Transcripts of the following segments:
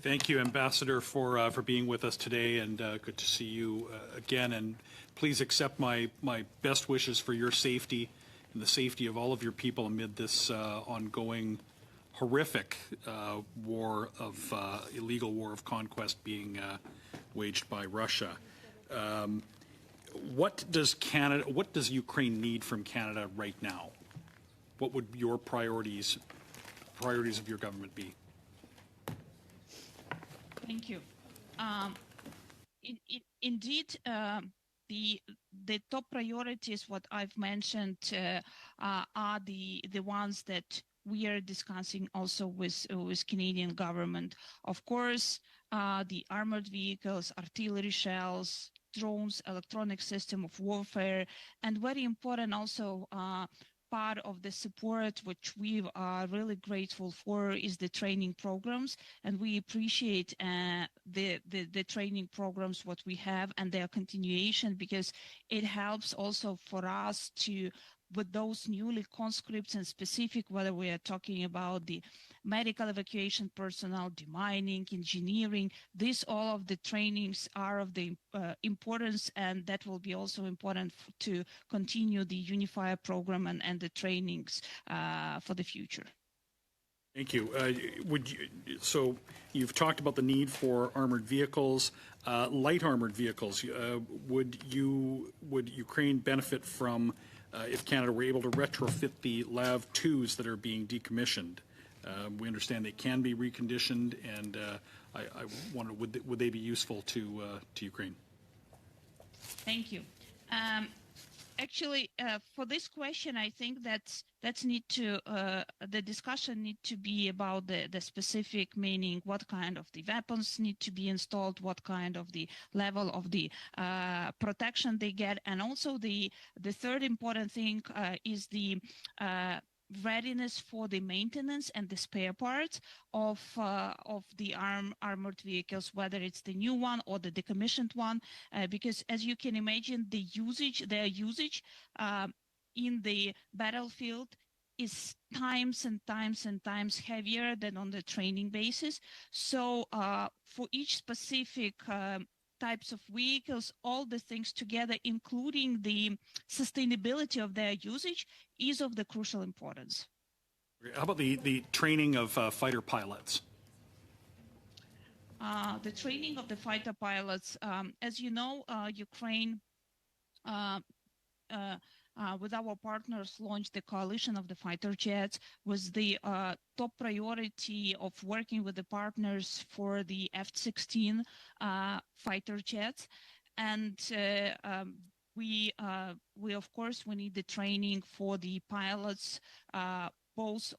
Thank you, Ambassador, for being with us today, and good to see you again. And please accept my best wishes for your safety and the safety of all of your people amid this ongoing horrific illegal war of conquest being waged by Russia. What does Ukraine need from Canada right now? What would your priorities of your government be? Thank you. Indeed, the top priorities, what I've mentioned, are the ones that we are discussing also with Canadian government. Of course, the armored vehicles, artillery shells, drones, electronic system of warfare, and very important also part of the support which we are really grateful for is the training programs, and we appreciate the training programs what we have and their continuation, because it helps also for us to, with those newly conscripts and specific, whether we are talking about the medical evacuation personnel, demining, engineering, all of the trainings are of the importance, and that will be also important to continue the Unifier program and the trainings for the future. Thank you. So you've talked about the need for armored vehicles, light armored vehicles. Would Ukraine benefit from if Canada were able to retrofit the LAV-2s that are being decommissioned? We understand they can be reconditioned, and I wonder, would they be useful to Ukraine? Thank you. Actually, for this question, I think that's need to the discussion need to be about the specific, meaning what kind of the weapons need to be installed, what kind of the level of the protection they get, and also the third important thing is the readiness for the maintenance and the spare parts of the armored vehicles, whether it's the new one or the decommissioned one, because as you can imagine, their usage in the battlefield is times and times and times heavier than on the training basis. So for each specific types of vehicles, all the things together, including the sustainability of their usage, is of the crucial importance. How about the training of fighter pilots? The training of the fighter pilots, as you know, Ukraine with our partners launched the coalition of the fighter jets, was the top priority of working with the partners for the F-16 fighter jets. And we of course, we need the training for the pilots, both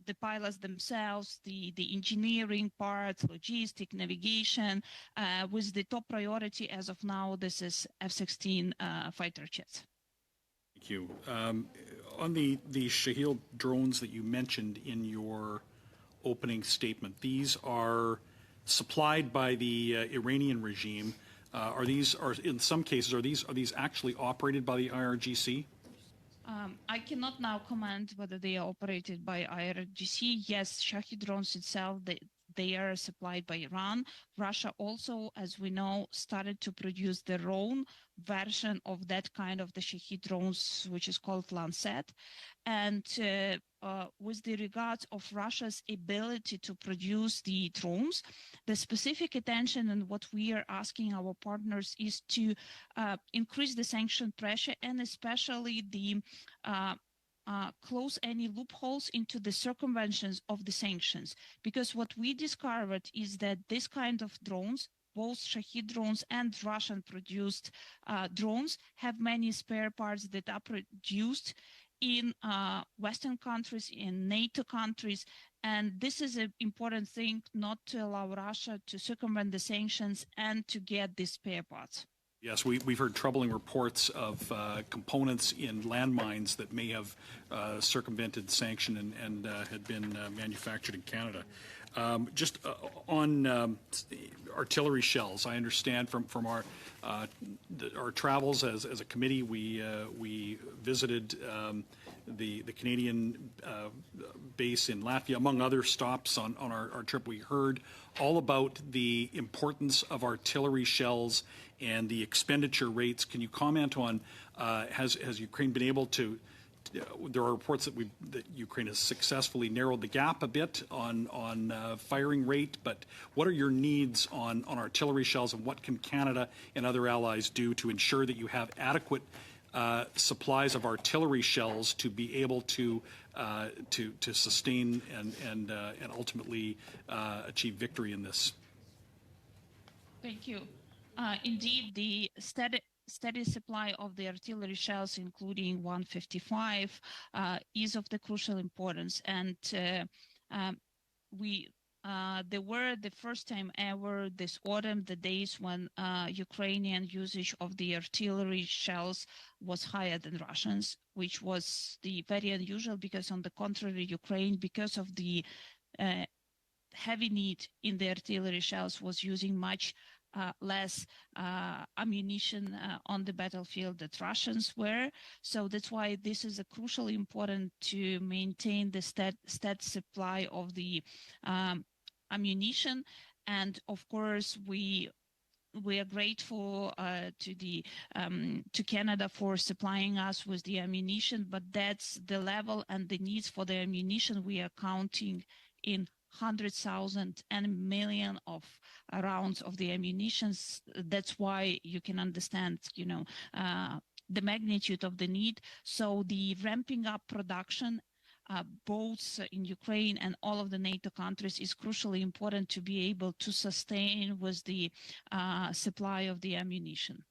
the pilots themselves, the engineering parts, logistic, navigation, with the top priority as of now, this is F-16 fighter jets. Thank you. On the Shahed drones that you mentioned in your opening statement, these are supplied by the Iranian regime. Are in some cases, are these actually operated by the IRGC? I cannot now comment whether they are operated by IRGC. Yes, Shahed drones itself, they are supplied by Iran. Russia also, as we know, started to produce their own version of that kind of the Shahed drones, which is called Lancet. And with the regards of Russia's ability to produce the drones, the specific attention and what we are asking our partners is to increase the sanction pressure, and especially the close any loopholes into the circumventions of the sanctions. Because what we discovered is that this kind of drones, both Shahed drones and Russian-produced drones, have many spare parts that are produced in Western countries, in NATO countries, and this is an important thing, not to allow Russia to circumvent the sanctions and to get these spare parts. Yes, we've heard troubling reports of components in landmines that may have circumvented sanction and had been manufactured in Canada. Just on artillery shells, I understand from our travels as a committee, we visited the Canadian base in Latvia, among other stops on our trip. We heard all about the importance of artillery shells and the expenditure rates. Can you comment on, has Ukraine been able to, there are reports that Ukraine has successfully narrowed the gap a bit on firing rate, but what are your needs on artillery shells, and what can Canada and other allies do to ensure that you have adequate supplies of artillery shells to be able to sustain and ultimately achieve victory in this? Thank you. Indeed, the steady supply of the artillery shells, including 155, is of the crucial importance. And there were the first time ever this autumn, the days when Ukrainian usage of the artillery shells was higher than Russians, which was very unusual, because on the contrary, Ukraine, because of the heavy need in the artillery shells, was using much less ammunition on the battlefield that Russians were. So that's why this is a crucially important to maintain the steady supply of the ammunition. And of course, we are grateful to Canada for supplying us with the ammunition, but that's the level and the needs for the ammunition. We are counting in 100,000 and million of rounds of the ammunitions. That's why you can understand, the magnitude of the need. So the ramping up production, both in Ukraine and all of the NATO countries, is crucially important to be able to sustain with the supply of the ammunition.